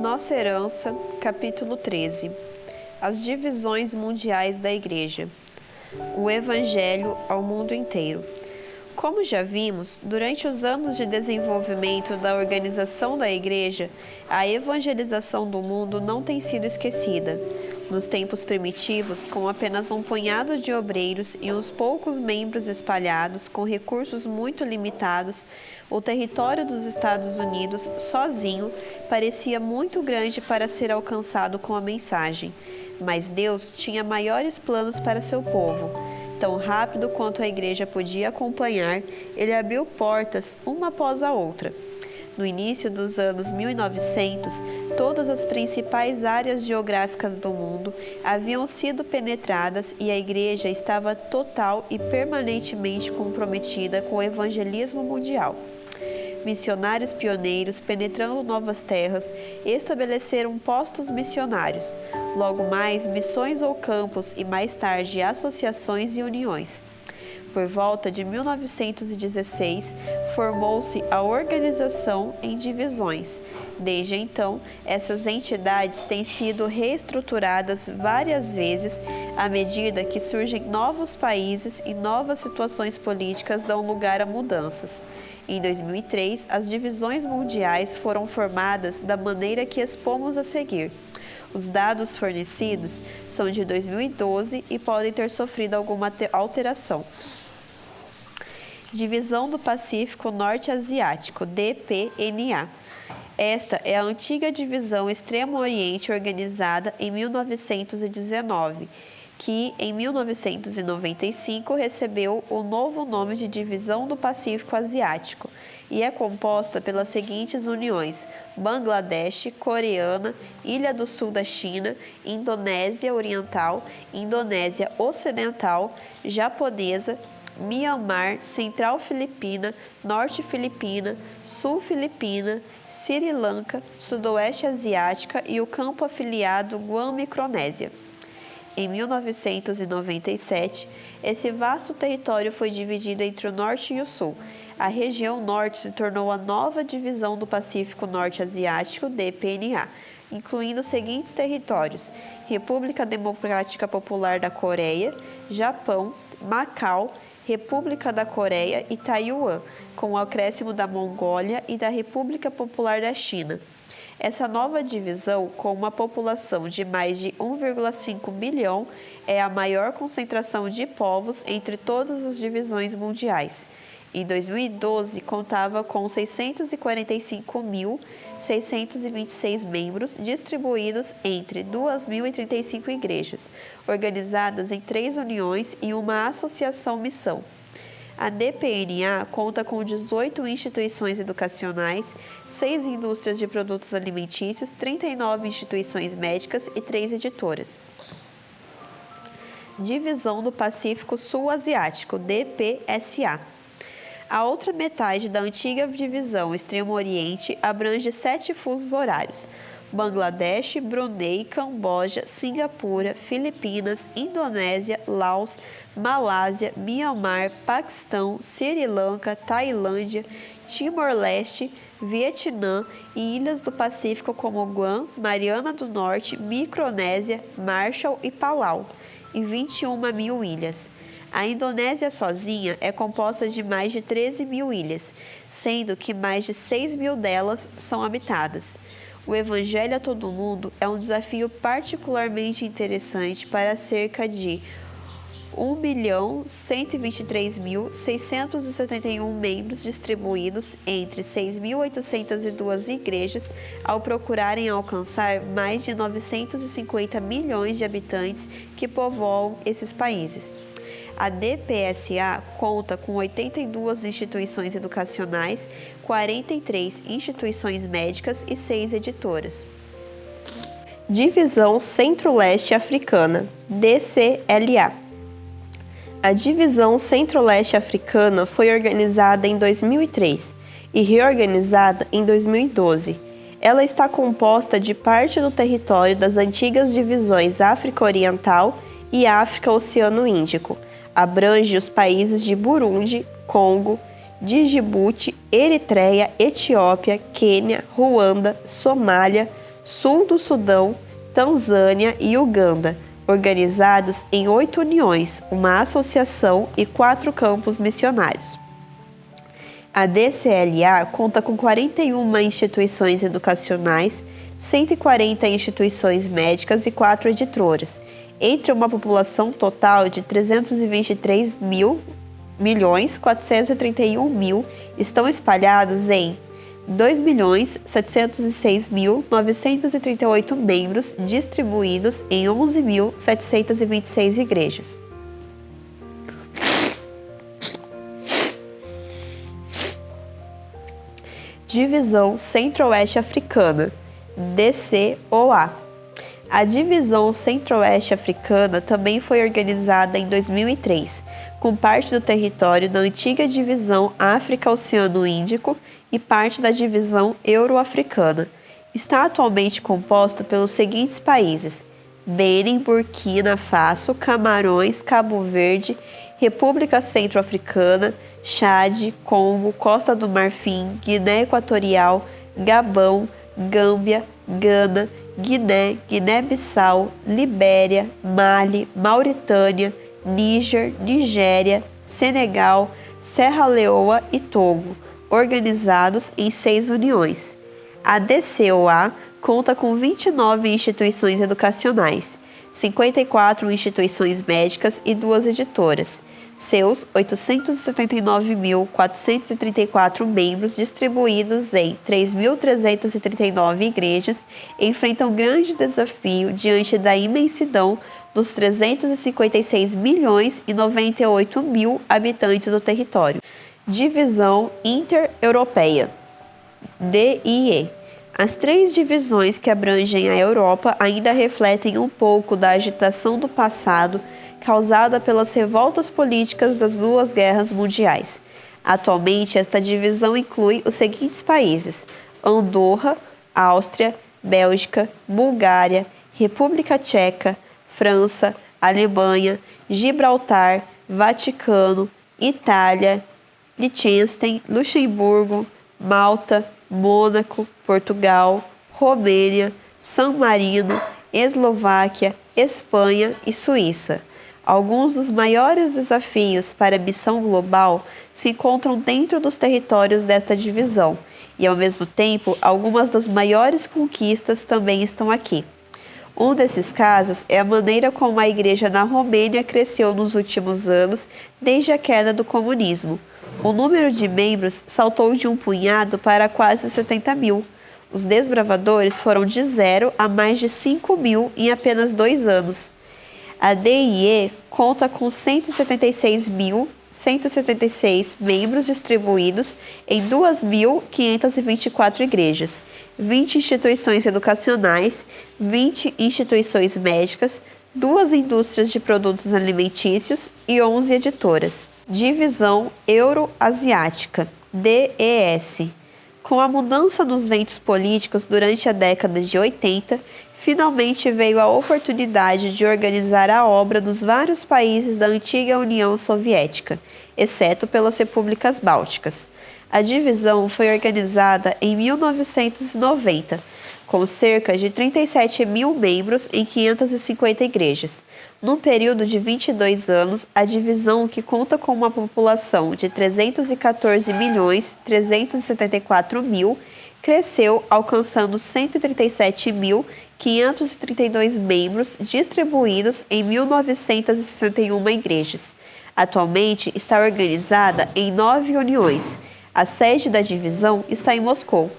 Nossa Herança, capítulo 13. As divisões mundiais da Igreja. O Evangelho ao mundo inteiro. Como já vimos, durante os anos de desenvolvimento da organização da Igreja, a evangelização do mundo não tem sido esquecida. Nos tempos primitivos, com apenas um punhado de obreiros e uns poucos membros espalhados, com recursos muito limitados, o território dos Estados Unidos, sozinho, parecia muito grande para ser alcançado com a mensagem. Mas Deus tinha maiores planos para seu povo. Tão rápido quanto a Igreja podia acompanhar, ele abriu portas uma após a outra. No início dos anos 1900, todas as principais áreas geográficas do mundo haviam sido penetradas e a Igreja estava total e permanentemente comprometida com o evangelismo mundial. Missionários pioneiros, penetrando novas terras, estabeleceram postos missionários. Logo mais, missões ou campos e mais tarde associações e uniões. Por volta de 1916, formou-se a organização em divisões. Desde então, essas entidades têm sido reestruturadas várias vezes à medida que surgem novos países e novas situações políticas dão lugar a mudanças. Em 2003, as divisões mundiais foram formadas da maneira que expomos a seguir. Os dados fornecidos são de 2012 e podem ter sofrido alguma alteração. Divisão do Pacífico Norte Asiático, DPNA. Esta é a antiga divisão Extremo Oriente organizada em 1919, que em 1995 recebeu o novo nome de Divisão do Pacífico Asiático e é composta pelas seguintes uniões: Bangladesh, Coreana, Ilha do Sul da China, Indonésia Oriental, Indonésia Ocidental, Japonesa, Mianmar, Central Filipina, Norte Filipina, Sul Filipina, Sri Lanka, Sudoeste Asiática e o campo afiliado Guam Micronésia. Em 1997, esse vasto território foi dividido entre o Norte e o Sul. A região Norte se tornou a nova divisão do Pacífico Norte Asiático, DPNA, incluindo os seguintes territórios: República Democrática Popular da Coreia, Japão, Macau, República da Coreia e Taiwan, com o acréscimo da Mongólia e da República Popular da China. Essa nova divisão, com uma população de mais de 1,5 bilhão, é a maior concentração de povos entre todas as divisões mundiais. Em 2012, contava com 645.626 membros, distribuídos entre 2.035 igrejas, organizadas em 3 uniões e uma associação-missão. A DPNA conta com 18 instituições educacionais, 6 indústrias de produtos alimentícios, 39 instituições médicas e 3 editoras. Divisão do Pacífico Sul Asiático, DPSA. A outra metade da antiga divisão Extremo Oriente abrange 7 fusos horários: Bangladesh, Brunei, Camboja, Singapura, Filipinas, Indonésia, Laos, Malásia, Mianmar, Paquistão, Sri Lanka, Tailândia, Timor-Leste, Vietnã e ilhas do Pacífico como Guam, Mariana do Norte, Micronésia, Marshall e Palau, e 21 mil ilhas. A Indonésia sozinha é composta de mais de 13 mil ilhas, sendo que mais de 6 mil delas são habitadas. O Evangelho a todo mundo é um desafio particularmente interessante para cerca de 1.123.671 membros distribuídos entre 6.802 igrejas, ao procurarem alcançar mais de 950 milhões de habitantes que povoam esses países. A DPSA conta com 82 instituições educacionais, 43 instituições médicas e 6 editoras. Divisão Centro-Leste Africana, DCLA. A Divisão Centro-Leste Africana foi organizada em 2003 e reorganizada em 2012. Ela está composta de parte do território das antigas divisões África Oriental e África Oceano Índico. Abrange os países de Burundi, Congo, Djibouti, Eritreia, Etiópia, Quênia, Ruanda, Somália, sul do Sudão, Tanzânia e Uganda, organizados em 8 uniões, uma associação e 4 campos missionários. A DCLA conta com 41 instituições educacionais, 140 instituições médicas e 4 editoras, entre uma população total de 323.431.000, estão espalhados em 2.706.938 membros, distribuídos em 11.726 igrejas. Divisão Centro-Oeste Africana, DCOA. A Divisão Centro-Oeste Africana também foi organizada em 2003, com parte do território da antiga Divisão África-Oceano Índico e parte da Divisão Euro-Africana. Está atualmente composta pelos seguintes países: Benin, Burkina Faso, Camarões, Cabo Verde, República Centro-Africana, Chade, Congo, Costa do Marfim, Guiné Equatorial, Gabão, Gâmbia, Gana, Guiné, Guiné-Bissau, Libéria, Mali, Mauritânia, Níger, Nigéria, Senegal, Serra Leoa e Togo, organizados em 6 uniões. A DCOA conta com 29 instituições educacionais, 54 instituições médicas e 2 editoras. Seus 879.434 membros, distribuídos em 3.339 igrejas, enfrentam grande desafio diante da imensidão dos 356 milhões e 98 mil habitantes do território. Divisão Inter-Europeia, DIE. As 3 divisões que abrangem a Europa ainda refletem um pouco da agitação do passado causada pelas revoltas políticas das 2 guerras mundiais. Atualmente, esta divisão inclui os seguintes países: Andorra, Áustria, Bélgica, Bulgária, República Tcheca, França, Alemanha, Gibraltar, Vaticano, Itália, Liechtenstein, Luxemburgo, Malta, Mônaco, Portugal, Romênia, San Marino, Eslováquia, Espanha e Suíça. Alguns dos maiores desafios para a missão global se encontram dentro dos territórios desta divisão, e ao mesmo tempo, algumas das maiores conquistas também estão aqui. Um desses casos é a maneira como a igreja na Romênia cresceu nos últimos anos, desde a queda do comunismo. O número de membros saltou de um punhado para quase 70 mil. Os desbravadores foram de 0 a mais de 5 mil em apenas 2 anos. A DIE conta com 176.176 membros distribuídos em 2.524 igrejas, 20 instituições educacionais, 20 instituições médicas, 2 indústrias de produtos alimentícios e 11 editoras. Divisão Euroasiática, DES. Com a mudança nos ventos políticos durante a década de 80, finalmente veio a oportunidade de organizar a obra dos vários países da antiga União Soviética, exceto pelas repúblicas bálticas. A divisão foi organizada em 1990, com cerca de 37 mil membros em 550 igrejas. Num período de 22 anos, a divisão, que conta com uma população de 314.374.000, cresceu, alcançando 137.532 membros, distribuídos em 1.961 igrejas. Atualmente está organizada em 9 uniões. A sede da divisão está em Moscou.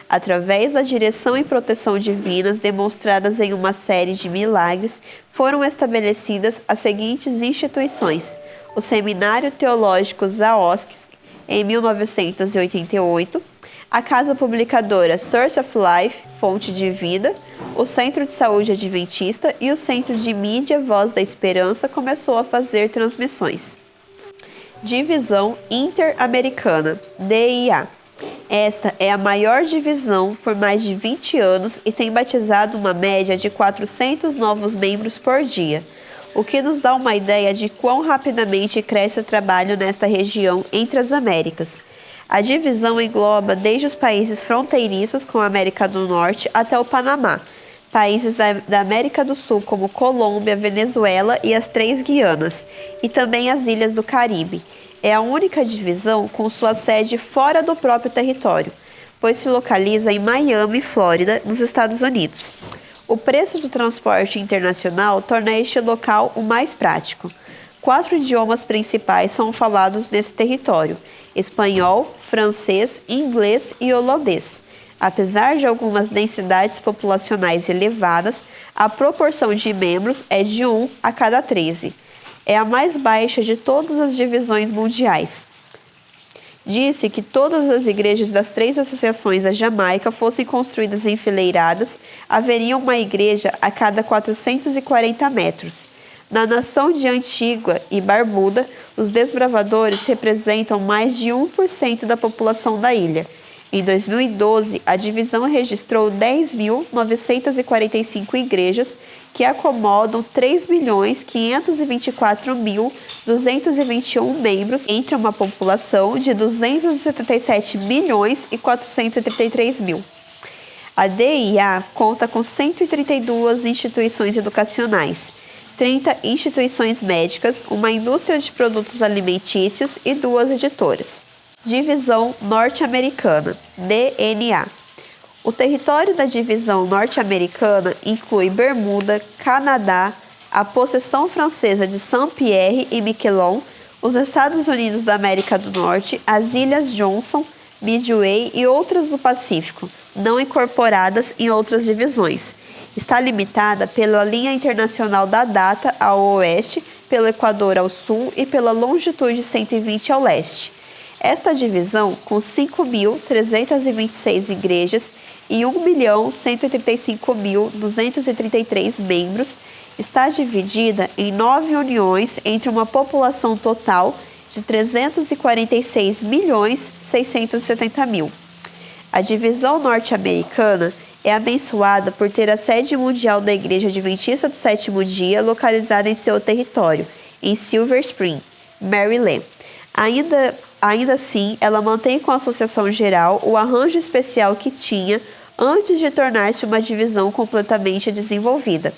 Através da direção e proteção divinas demonstradas em uma série de milagres, foram estabelecidas as seguintes instituições: o Seminário Teológico Zaosk, em 1988, a Casa Publicadora Source of Life, Fonte de Vida, o Centro de Saúde Adventista e o Centro de Mídia Voz da Esperança começou a fazer transmissões. Divisão Interamericana, DIA. Esta é a maior divisão por mais de 20 anos e tem batizado uma média de 400 novos membros por dia, o que nos dá uma ideia de quão rapidamente cresce o trabalho nesta região entre as Américas. A divisão engloba desde os países fronteiriços com a América do Norte até o Panamá, países da América do Sul como Colômbia, Venezuela e as 3 Guianas, e também as ilhas do Caribe. É a única divisão com sua sede fora do próprio território, pois se localiza em Miami, Flórida, nos Estados Unidos. O preço do transporte internacional torna este local o mais prático. 4 idiomas principais são falados nesse território: espanhol, francês, inglês e holandês. Apesar de algumas densidades populacionais elevadas, a proporção de membros é de 1 a cada 13. É a mais baixa de todas as divisões mundiais. Disse que todas as igrejas das 3 associações da Jamaica fossem construídas enfileiradas, haveria uma igreja a cada 440 metros. Na nação de Antígua e Barbuda, os desbravadores representam mais de 1% da população da ilha. Em 2012, a divisão registrou 10.945 igrejas, que acomodam 3.524.221 membros, entre uma população de 277.433.000. A DIA conta com 132 instituições educacionais, 30 instituições médicas, uma indústria de produtos alimentícios e 2 editoras. Divisão Norte-Americana, DNA. O território da divisão norte-americana inclui Bermuda, Canadá, a possessão francesa de Saint-Pierre e Miquelon, os Estados Unidos da América do Norte, as Ilhas Johnson, Midway e outras do Pacífico, não incorporadas em outras divisões. Está limitada pela linha internacional da data ao oeste, pelo Equador ao sul e pela longitude 120 ao leste. Esta divisão, com 5.326 igrejas e 1.135.233 membros, está dividida em 9 uniões entre uma população total de 346.670.000. A divisão norte-americana é abençoada por ter a sede mundial da Igreja Adventista do Sétimo Dia localizada em seu território, em Silver Spring, Maryland. Ainda assim, ela mantém com a Associação Geral o arranjo especial que tinha antes de tornar-se uma divisão completamente desenvolvida.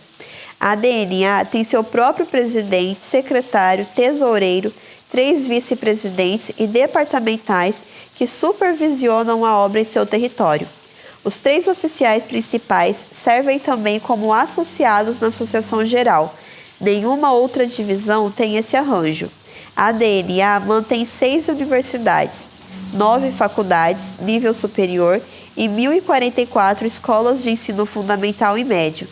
A DNA tem seu próprio presidente, secretário, tesoureiro, 3 vice-presidentes e departamentais que supervisionam a obra em seu território. Os 3 oficiais principais servem também como associados na Associação Geral. Nenhuma outra divisão tem esse arranjo. A DNA mantém 6 universidades, 9 faculdades, nível superior e 1.044 escolas de ensino fundamental e médio.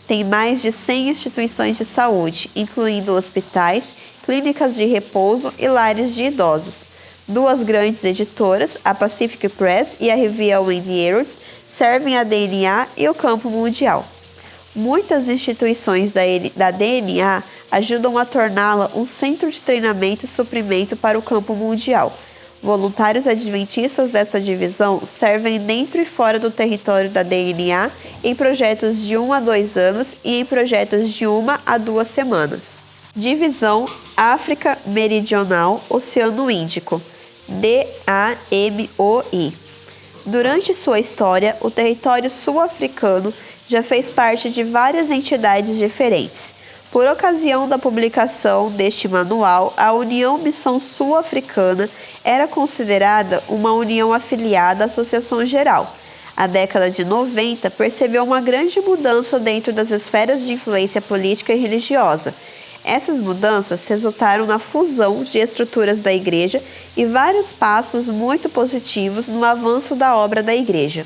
Tem mais de 100 instituições de saúde, incluindo hospitais, clínicas de repouso e lares de idosos. 2 grandes editoras, a Pacific Press e a Review and Herald, servem a DNA e o campo mundial. Muitas instituições da DNA ajudam a torná-la um centro de treinamento e suprimento para o campo mundial. Voluntários adventistas desta divisão servem dentro e fora do território da DNA em projetos de 1 a 2 anos e em projetos de 1 a 2 semanas. Divisão África Meridional Oceano Índico, DAMOI. Durante sua história, o território sul-africano já fez parte de várias entidades diferentes. Por ocasião da publicação deste manual, a União Missão Sul-Africana era considerada uma união afiliada à Associação Geral. A década de 90 percebeu uma grande mudança dentro das esferas de influência política e religiosa. Essas mudanças resultaram na fusão de estruturas da Igreja e vários passos muito positivos no avanço da obra da Igreja.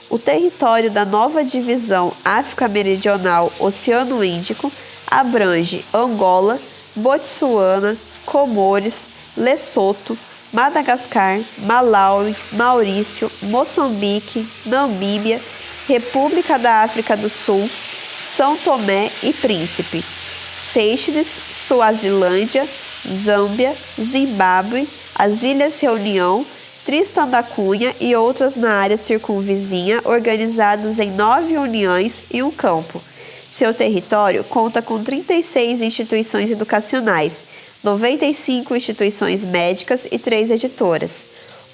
O território da nova divisão África Meridional Oceano Índico abrange Angola, Botsuana, Comores, Lesoto, Madagascar, Malawi, Maurício, Moçambique, Namíbia, República da África do Sul, São Tomé e Príncipe, Seychelles, Suazilândia, Zâmbia, Zimbábue, as Ilhas Reunião, Tristan da Cunha e outras na área circunvizinha, organizados em 9 uniões e um campo. Seu território conta com 36 instituições educacionais, 95 instituições médicas e 3 editoras.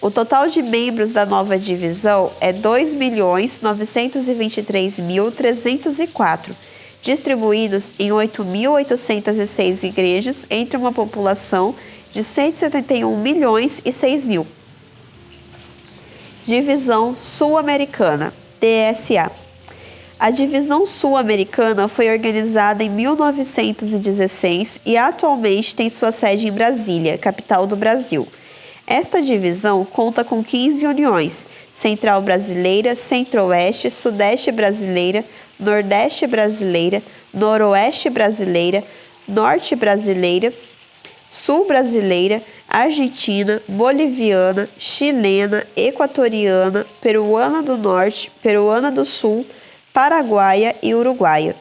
O total de membros da nova divisão é 2.923.304, distribuídos em 8.806 igrejas entre uma população de 171 milhões e 6 mil. Divisão Sul-Americana, DSA. A Divisão Sul-Americana foi organizada em 1916 e atualmente tem sua sede em Brasília, capital do Brasil. Esta divisão conta com 15 uniões: Central Brasileira, Centro-Oeste, Sudeste Brasileira, Nordeste Brasileira, Noroeste Brasileira, Norte Brasileira, Sul Brasileira, Argentina, Boliviana, Chilena, Equatoriana, Peruana do Norte, Peruana do Sul, Paraguaia e Uruguaia.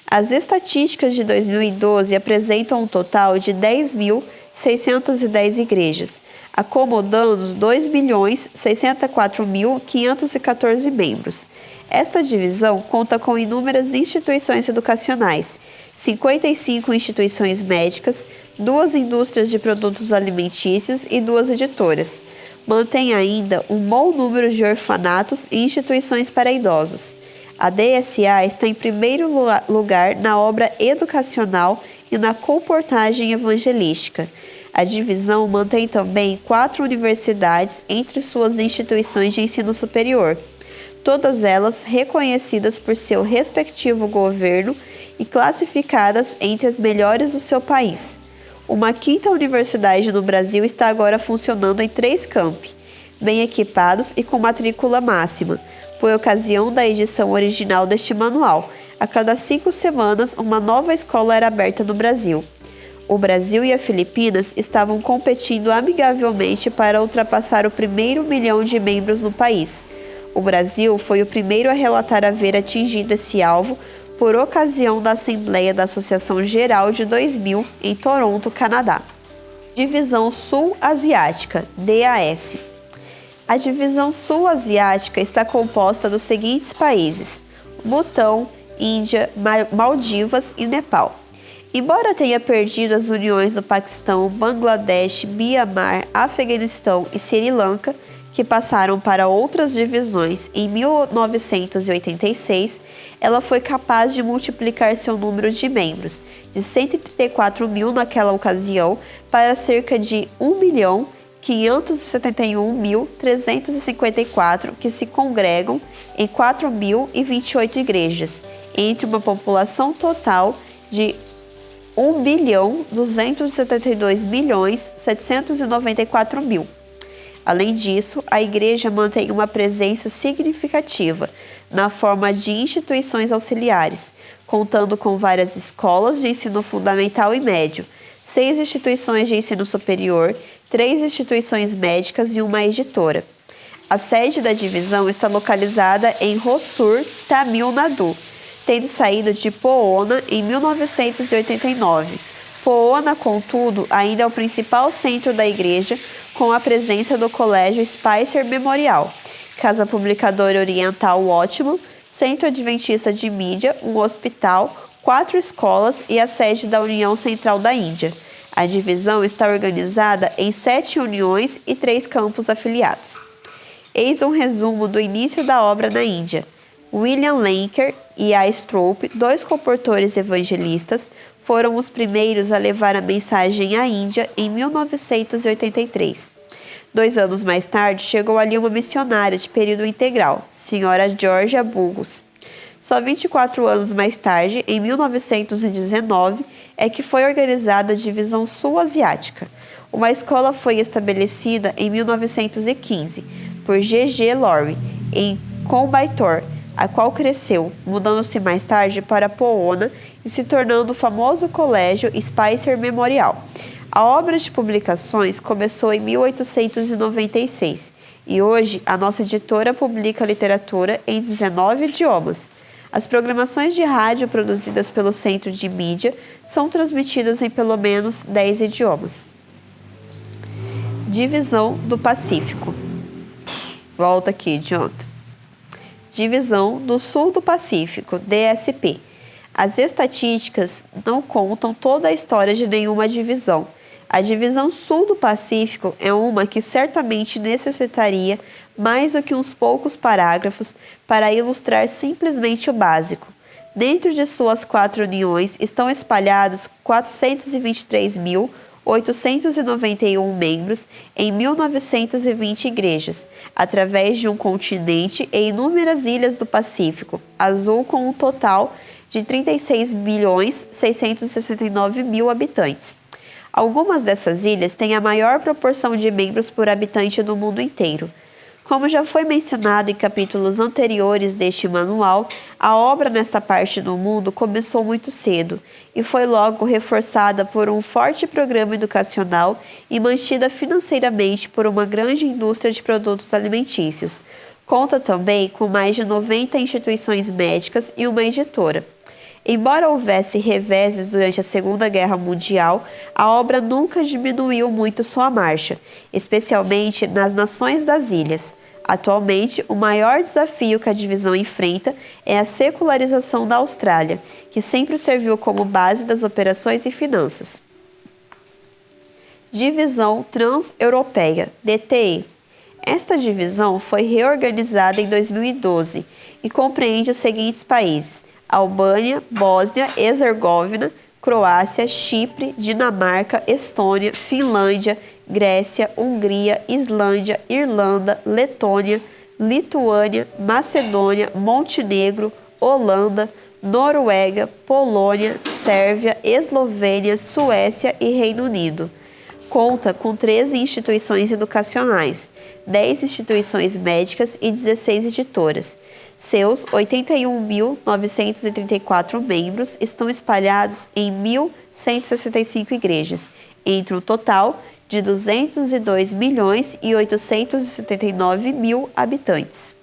As estatísticas de 2012 apresentam um total de 10.610 igrejas, acomodando 2.064.514 membros. Esta divisão conta com inúmeras instituições educacionais, 55 instituições médicas, 2 indústrias de produtos alimentícios e 2 editoras. Mantém ainda um bom número de orfanatos e instituições para idosos. A DSA está em primeiro lugar na obra educacional e na comportagem evangelística. A divisão mantém também 4 universidades entre suas instituições de ensino superior, todas elas reconhecidas por seu respectivo governo e classificadas entre as melhores do seu país. Uma 5ª universidade no Brasil está agora funcionando em 3 campi, bem equipados e com matrícula máxima, por ocasião da edição original deste manual. A cada 5 semanas, uma nova escola era aberta no Brasil. O Brasil e a Filipinas estavam competindo amigavelmente para ultrapassar o primeiro 1 milhão de membros no país. O Brasil foi o primeiro a relatar haver atingido esse alvo por ocasião da Assembleia da Associação Geral de 2000 em Toronto, Canadá. Divisão Sul-Asiática, DAS. A Divisão Sul-Asiática está composta dos seguintes países: Butão, Índia, Maldivas e Nepal. Embora tenha perdido as uniões do Paquistão, Bangladesh, Mianmar, Afeganistão e Sri Lanka, que passaram para outras divisões em 1986, ela foi capaz de multiplicar seu número de membros, de 134 mil naquela ocasião, para cerca de 1.571.354, que se congregam em 4.028 igrejas, entre uma população total de 1.272.794.000. Além disso, a Igreja mantém uma presença significativa na forma de instituições auxiliares, contando com várias escolas de ensino fundamental e médio, 6 instituições de ensino superior, 3 instituições médicas e uma editora. A sede da divisão está localizada em Hosur, Tamil Nadu, tendo saído de Poona em 1989. Poona, contudo, ainda é o principal centro da igreja, com a presença do Colégio Spicer Memorial, Casa Publicadora Oriental Watchman, Centro Adventista de Mídia, um hospital, 4 escolas e a sede da União Central da Índia. A divisão está organizada em 7 uniões e 3 campos afiliados. Eis um resumo do início da obra na Índia. William Lenker e A. Stroop, 2 comportores evangelistas, foram os primeiros a levar a mensagem à Índia em 1983. 2 anos mais tarde, chegou ali uma missionária de período integral, Sra. Georgia Burgos. Só 24 anos mais tarde, em 1919, é que foi organizada a Divisão Sul-Asiática. Uma escola foi estabelecida em 1915 por G.G. Laurie, em Coimbatore, a qual cresceu, mudando-se mais tarde para Poona e se tornando o famoso Colégio Spicer Memorial. A obra de publicações começou em 1896 e hoje a nossa editora publica literatura em 19 idiomas. As programações de rádio produzidas pelo Centro de Mídia são transmitidas em pelo menos 10 idiomas. Divisão do Pacífico. Volta aqui, Jonathan. Divisão do Sul do Pacífico, DSP. As estatísticas não contam toda a história de nenhuma divisão, A divisão sul do Pacífico é uma que certamente necessitaria mais do que uns poucos parágrafos para ilustrar simplesmente o básico. Dentro de suas 4 uniões estão espalhados 423.891 membros em 1.920 igrejas, através de um continente e inúmeras ilhas do Pacífico Azul, com um total de 36.669.000 habitantes. Algumas dessas ilhas têm a maior proporção de membros por habitante do mundo inteiro. Como já foi mencionado em capítulos anteriores deste manual, a obra nesta parte do mundo começou muito cedo e foi logo reforçada por um forte programa educacional e mantida financeiramente por uma grande indústria de produtos alimentícios. Conta também com mais de 90 instituições médicas e uma editora. Embora houvesse reveses durante a Segunda Guerra Mundial, a obra nunca diminuiu muito sua marcha, especialmente nas nações das ilhas. Atualmente, o maior desafio que a divisão enfrenta é a secularização da Austrália, que sempre serviu como base das operações e finanças. Divisão Trans-Europeia, DTE. Esta divisão foi reorganizada em 2012 e compreende os seguintes países: Albânia, Bósnia, Herzegovina, Croácia, Chipre, Dinamarca, Estônia, Finlândia, Grécia, Hungria, Islândia, Irlanda, Letônia, Lituânia, Macedônia, Montenegro, Holanda, Noruega, Polônia, Sérvia, Eslovênia, Suécia e Reino Unido. Conta com 13 instituições educacionais, 10 instituições médicas e 16 editoras. Seus 81.934 membros estão espalhados em 1.165 igrejas, entre um total de 202.879.000 habitantes.